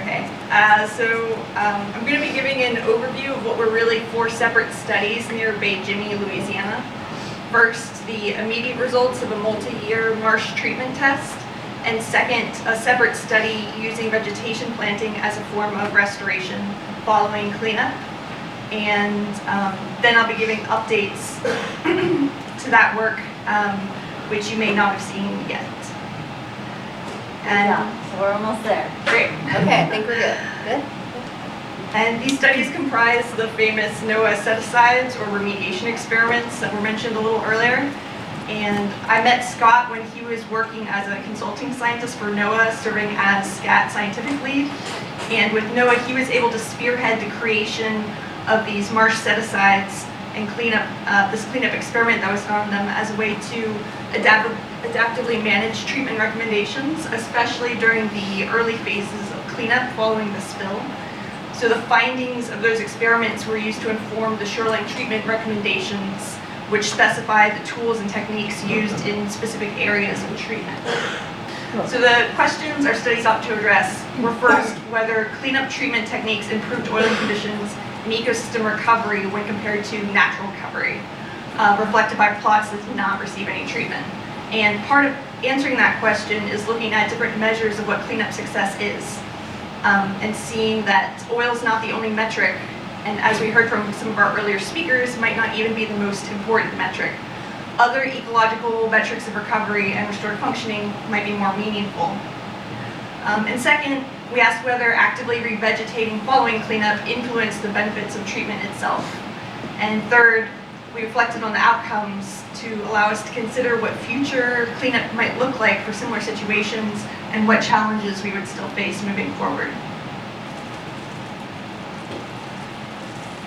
Okay, I'm going to be giving an overview of what were really 4 separate studies near Bay Jimmy, Louisiana. First, the immediate results of a multi-year marsh treatment test, and second, a separate study using vegetation planting as a form of restoration following cleanup. And then I'll be giving updates to that work, which you may not have seen yet. And so we're almost there. Great. Okay, I think we're good. Good? And these studies comprise the famous NOAA set-asides or remediation experiments that were mentioned a little earlier. And I met Scott when he was working as a consulting scientist for NOAA, serving as SCAT scientific lead. And with NOAA, he was able to spearhead the creation of these marsh set-asides and this cleanup experiment that was done on them as a way to adaptively manage treatment recommendations, especially during the early phases of cleanup following the spill. So the findings of those experiments were used to inform the shoreline treatment recommendations, which specify the tools and techniques used in specific areas of treatment. So the questions our study sought to address were first, whether cleanup treatment techniques improved oiling conditions and ecosystem recovery when compared to natural recovery, reflected by plots that did not receive any treatment. And part of answering that question is looking at different measures of what cleanup success is, and seeing that oil is not the only metric, and as we heard from some of our earlier speakers, might not even be the most important metric. Other ecological metrics of recovery and restored functioning might be more meaningful. And second, we asked whether actively revegetating following cleanup influenced the benefits of treatment itself. And third, we reflected on the outcomes to allow us to consider what future cleanup might look like for similar situations and what challenges we would still face moving forward.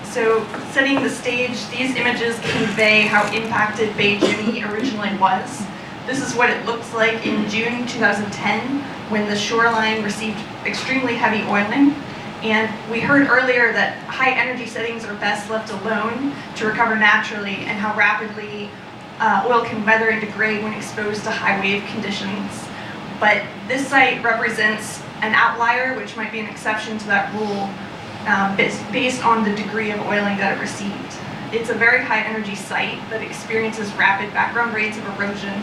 So, setting the stage, these images convey how impacted Bay Jimmy originally was. This is what it looks like in June 2010 when the shoreline received extremely heavy oiling. And we heard earlier that high energy settings are best left alone to recover naturally, and how rapidly oil can weather and degrade when exposed to high wave conditions. But this site represents an outlier, which might be an exception to that rule, based on the degree of oiling that it received. It's a very high energy site that experiences rapid background rates of erosion.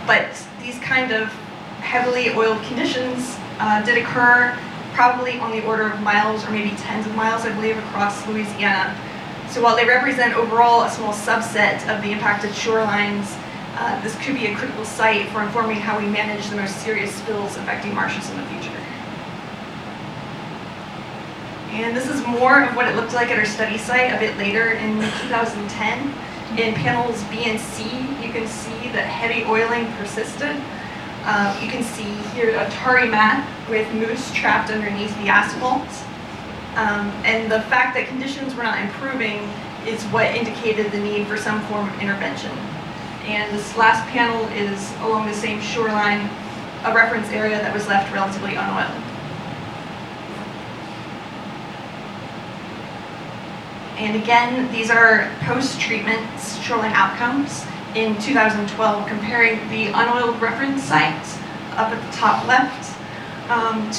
But these kind of heavily oiled conditions did occur probably on the order of miles or maybe tens of miles, I believe, across Louisiana. So while they represent overall a small subset of the impacted shorelines, this could be a critical site for informing how we manage the most serious spills affecting marshes in the future. And this is more of what it looked like at our study site a bit later in 2010. In panels B and C, you can see that heavy oiling persisted. You can see here a tarry mat with moose trapped underneath the asphalt. And the fact that conditions were not improving is what indicated the need for some form of intervention. And this last panel is along the same shoreline, a reference area that was left relatively unoiled. And again, these are post-treatment shoreline outcomes in 2012, comparing the unoiled reference sites up at the top left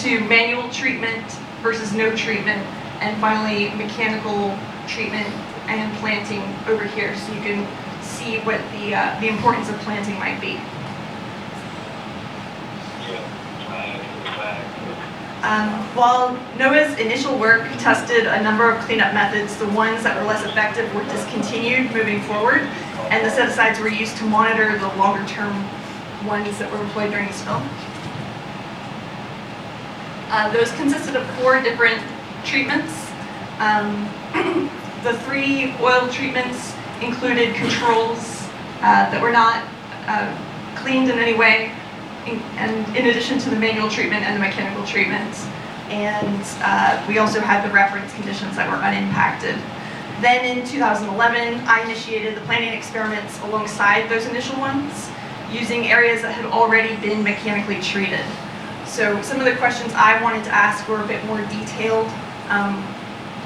to manual treatment versus no treatment, and finally mechanical treatment and planting over here, so you can see what the importance of planting might be. While NOAA's initial work tested a number of cleanup methods, the ones that were less effective were discontinued moving forward, and the set-asides were used to monitor the longer-term ones that were employed during the spill. Those consisted of 4 different treatments. The 3 oil treatments included controls that were not cleaned in any way, and in addition to the manual treatment and the mechanical treatments. And we also had the reference conditions that were unimpacted. Then in 2011, I initiated the planting experiments alongside those initial ones, using areas that had already been mechanically treated. So some of the questions I wanted to ask were a bit more detailed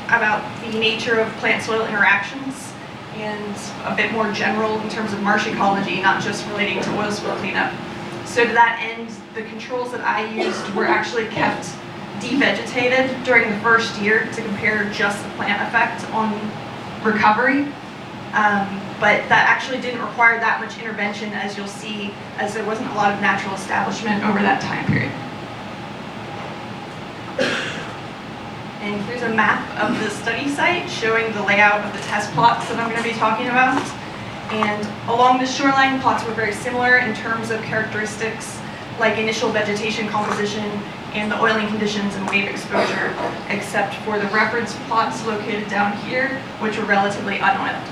about the nature of plant-soil interactions, and a bit more general in terms of marsh ecology, not just relating to oil spill cleanup. So to that end, the controls that I used were actually kept devegetated during the first year to compare just the plant effect on recovery. But that actually didn't require that much intervention, as you'll see, as there wasn't a lot of natural establishment over that time period. And here's a map of the study site showing the layout of the test plots that I'm going to be talking about. And along the shoreline, plots were very similar in terms of characteristics like initial vegetation composition and the oiling conditions and wave exposure, except for the reference plots located down here, which were relatively unoiled.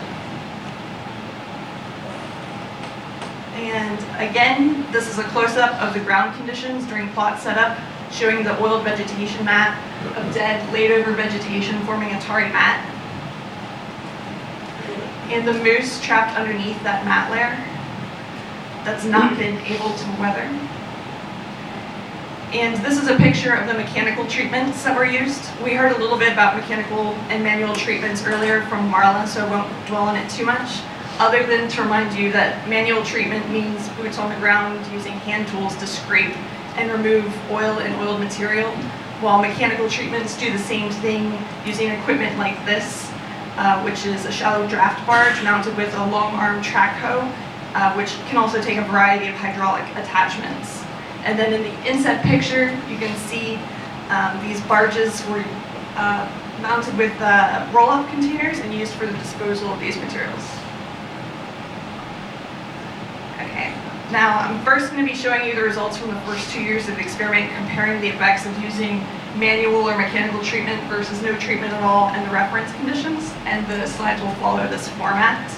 And again, this is a close-up of the ground conditions during plot setup, showing the oiled vegetation mat of dead, laid-over vegetation forming a tarry mat, and the moose trapped underneath that mat layer that's not been able to weather. And this is a picture of the mechanical treatments that were used. We heard a little bit about mechanical and manual treatments earlier from Marla, so I won't dwell on it too much, other than to remind you that manual treatment means boots on the ground using hand tools to scrape and remove oil and oiled material, while mechanical treatments do the same thing using equipment like this, which is a shallow draft barge mounted with a long arm track hoe, which can also take a variety of hydraulic attachments. And then in the inset picture, you can see these barges were mounted with roll-up containers and used for the disposal of these materials. Okay, now I'm first going to be showing you the results from the first 2 years of the experiment, comparing the effects of using manual or mechanical treatment versus no treatment at all and the reference conditions, and the slides will follow this format.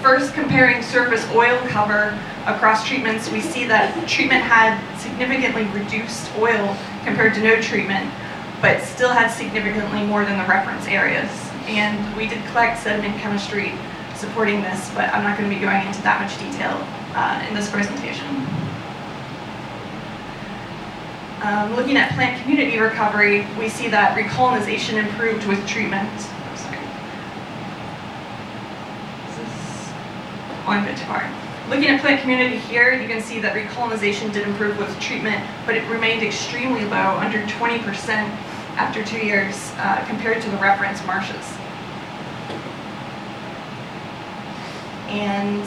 First, comparing surface oil cover across treatments, we see that treatment had significantly reduced oil compared to no treatment, but still had significantly more than the reference areas. And we did collect sediment chemistry supporting this, but I'm not going to be going into that much detail in this presentation. Looking at plant community recovery, we see that recolonization improved with treatment. One bit too far. Looking at plant community here, you can see that recolonization did improve with treatment, but it remained extremely low, under 20% after 2 years, compared to the reference marshes. And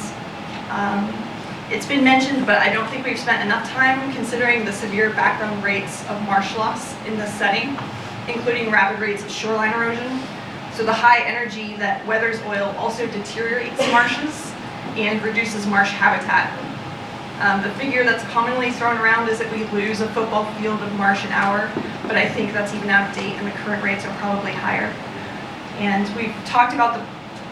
it's been mentioned, but I don't think we've spent enough time considering the severe background rates of marsh loss in this setting, including rapid rates of shoreline erosion. So the high energy that weathers oil also deteriorates marshes and reduces marsh habitat. The figure that's commonly thrown around is that we lose a football field of marsh an hour, but I think that's even out of date and the current rates are probably higher. And we've talked about the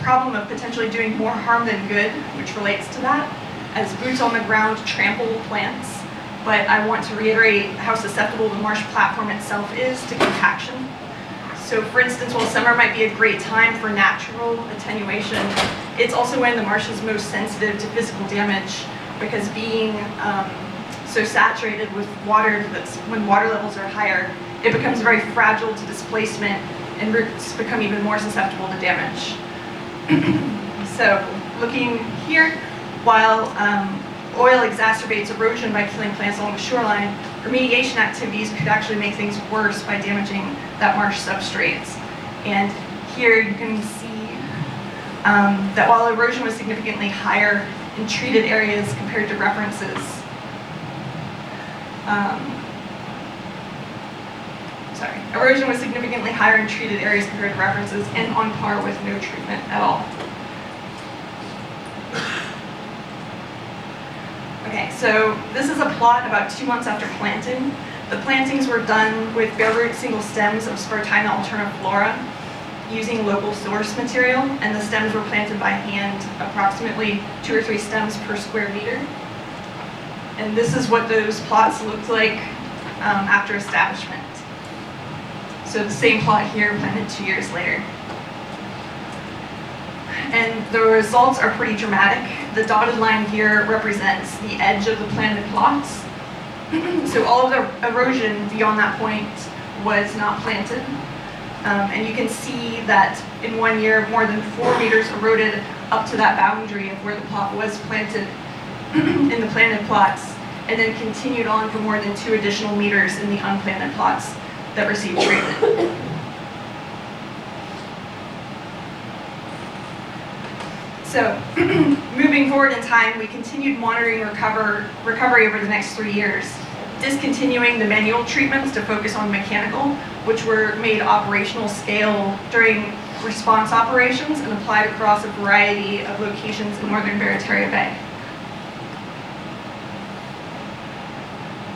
problem of potentially doing more harm than good, which relates to that, as boots on the ground trample plants, but I want to reiterate how susceptible the marsh platform itself is to compaction. So for instance, while summer might be a great time for natural attenuation, it's also when the marsh is most sensitive to physical damage, because being so saturated with water, when water levels are higher, it becomes very fragile to displacement and roots become even more susceptible to damage. So looking here, while oil exacerbates erosion by killing plants along the shoreline, remediation activities could actually make things worse by damaging that marsh substrates. And here you can see that while erosion was significantly higher in treated areas compared to references, erosion was significantly higher in treated areas compared to references and on par with no treatment at all. Okay, so this is a plot about 2 months after planting. The plantings were done with bare root single stems of Spartina alterniflora using local source material, and the stems were planted by hand, approximately 2 or 3 stems per square meter. And this is what those plots looked like after establishment. So the same plot here, planted 2 years later. And the results are pretty dramatic. The dotted line here represents the edge of the planted plots. So all of the erosion beyond that point was not planted. And you can see that in 1 year, more than 4 meters eroded up to that boundary of where the plot was planted in the planted plots. and then continued on for more than 2 additional meters in the unplanted plots that received treatment. So, moving forward in time, we continued monitoring recovery over the next 3 years, discontinuing the manual treatments to focus on mechanical, which were made operational scale during response operations and applied across a variety of locations in northern Barataria Bay.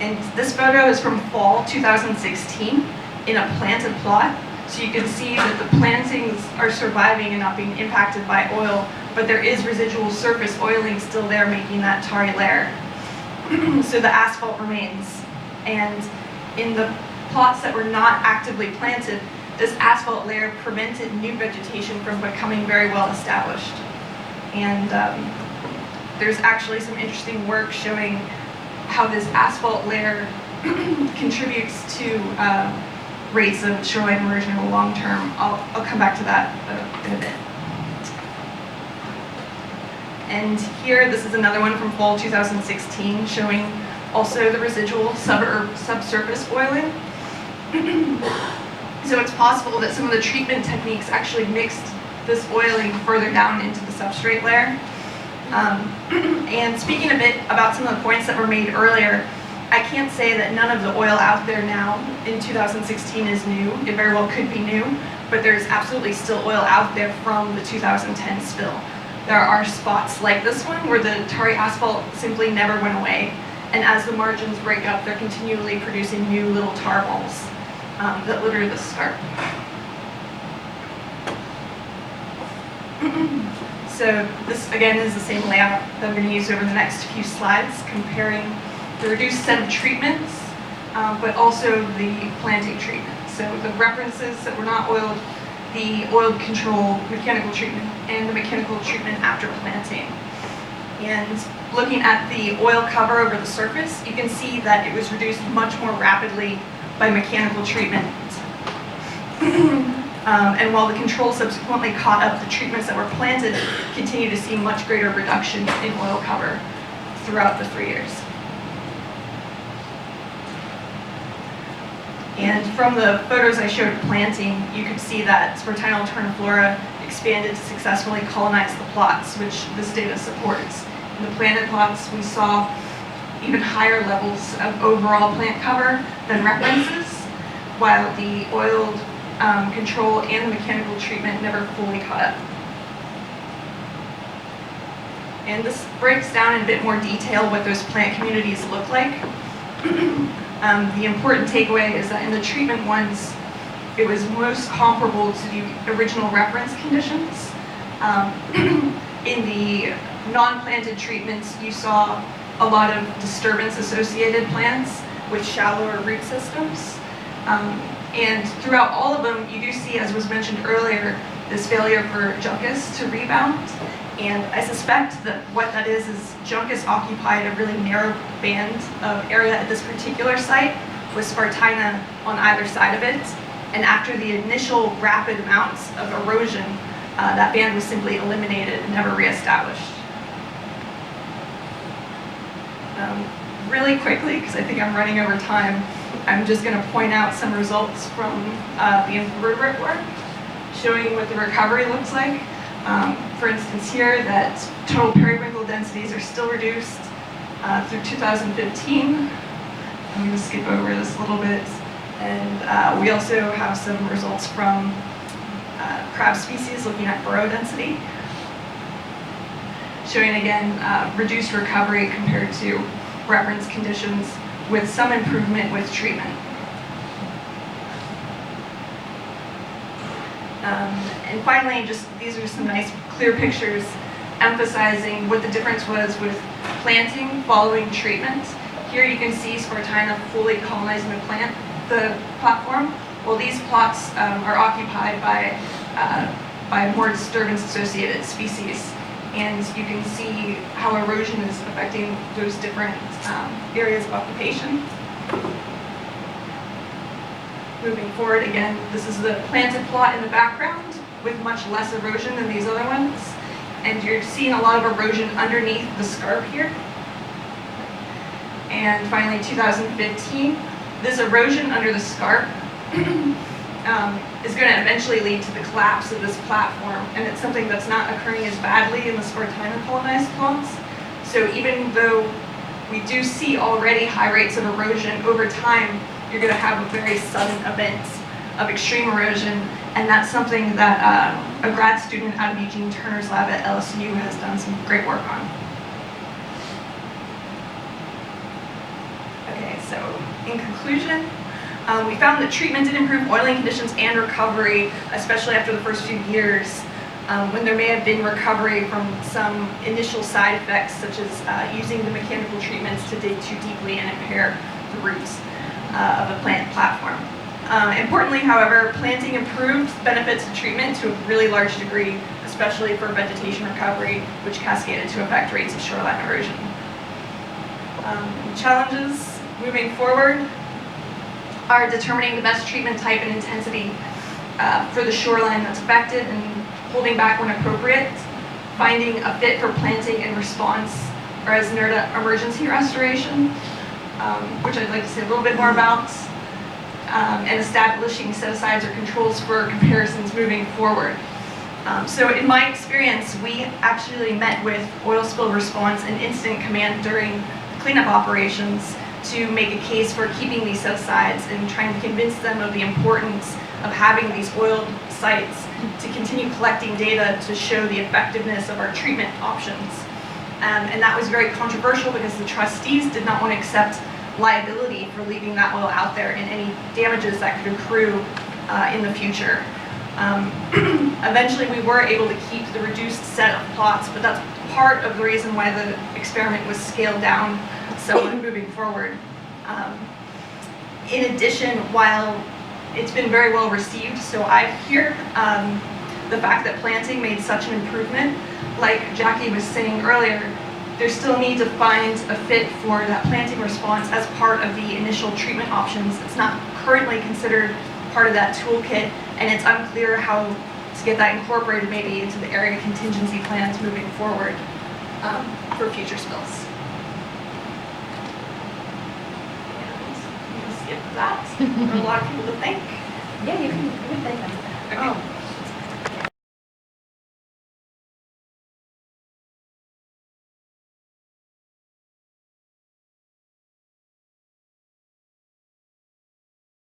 And this photo is from fall 2016 in a planted plot. So you can see that the plantings are surviving and not being impacted by oil, but there is residual surface oiling still there, making that tarry layer. So the asphalt remains. And in the plots that were not actively planted, this asphalt layer prevented new vegetation from becoming very well established. And there's actually some interesting work showing how this asphalt layer contributes to rates of shoreline erosion in the long term. I'll come back to that in a bit. And here, this is another one from fall 2016, showing also the residual subsurface oiling. So it's possible that some of the treatment techniques actually mixed this oiling further down into the substrate layer. And speaking a bit about some of the points that were made earlier, I can't say that none of the oil out there now in 2016 is new. It very well could be new, but there's absolutely still oil out there from the 2010 spill. There are spots like this one where the tarry asphalt simply never went away, and as the margins break up, they're continually producing new little tar balls that litter the scarp. So this again is the same layout that I'm going to use over the next few slides, comparing the reduced set of treatments, but also the planting treatment. So the references that were not oiled, the oiled control mechanical treatment, and the mechanical treatment after planting. And looking at the oil cover over the surface, you can see that it was reduced much more rapidly by mechanical treatment. And while the control subsequently caught up, the treatments that were planted continue to see much greater reduction in oil cover throughout the 3 years. And from the photos I showed of planting, you could see that Spartina alterniflora expanded to successfully colonize the plots, which this data supports. In the planted plots, we saw even higher levels of overall plant cover than references, while the oiled control and the mechanical treatment never fully caught up. And this breaks down in a bit more detail what those plant communities look like. The important takeaway is that in the treatment ones, it was most comparable to the original reference conditions. In the non-planted treatments, you saw a lot of disturbance-associated plants with shallower root systems. And throughout all of them, you do see, as was mentioned earlier, this failure for juncus to rebound. And I suspect that what that is juncus occupied a really narrow band of area at this particular site with Spartina on either side of it. And after the initial rapid amounts of erosion, that band was simply eliminated and never reestablished. Really quickly, because I think I'm running over time, I'm just going to point out some results from the invertebrate work, showing what the recovery looks like. For instance here, that total periwinkle densities are still reduced through 2015. I'm going to skip over this a little bit. And we also have some results from crab species looking at burrow density, showing again reduced recovery compared to reference conditions with some improvement with treatment. And finally, these are some nice clear pictures emphasizing what the difference was with planting following treatment. Here you can see Spartina fully colonizing the platform, while these plots are occupied by more disturbance-associated species. And you can see how erosion is affecting those different areas of occupation. Moving forward again, this is the planted plot in the background with much less erosion than these other ones. And you're seeing a lot of erosion underneath the scarp here. And finally, 2015, this erosion under the scarp is going to eventually lead to the collapse of this platform, and it's something that's not occurring as badly in the Spartina colonized ponds. So even though we do see already high rates of erosion, over time you're going to have a very sudden event of extreme erosion, and that's something that a grad student out of Eugene Turner's lab at LSU has done some great work on. Okay, so in conclusion, we found that treatment did improve oiling conditions and recovery, especially after the first few years, when there may have been recovery from some initial side effects, such as using the mechanical treatments to dig too deeply and impair the roots of a plant platform. Importantly, however, planting improved benefits of treatment to a really large degree, especially for vegetation recovery, which cascaded to affect rates of shoreline erosion. Challenges moving forward are determining the best treatment type and intensity for the shoreline that's affected and holding back when appropriate, finding a fit for planting and response, or as NERDA, emergency restoration, which I'd like to say a little bit more about, and establishing set-asides or controls for comparisons moving forward. So in my experience, we actually met with oil spill response and incident command during cleanup operations to make a case for keeping these set-asides and trying to convince them of the importance of having these oiled sites to continue collecting data to show the effectiveness of our treatment options. And that was very controversial because the trustees did not want to accept liability for leaving that oil out there and any damages that could accrue in the future. Eventually we were able to keep the reduced set of plots, but that's part of the reason why the experiment was scaled down somewhat moving forward. In addition, while it's been very well received, so I hear the fact that planting made such an improvement, like Jackie was saying earlier, there's still need to find a fit for that planting response as part of the initial treatment options. It's not currently considered part of that toolkit, and it's unclear how to get that incorporated maybe into the area contingency plans moving forward for future spills. And we'll skip that. There are a lot of people to thank. Yeah, you can thank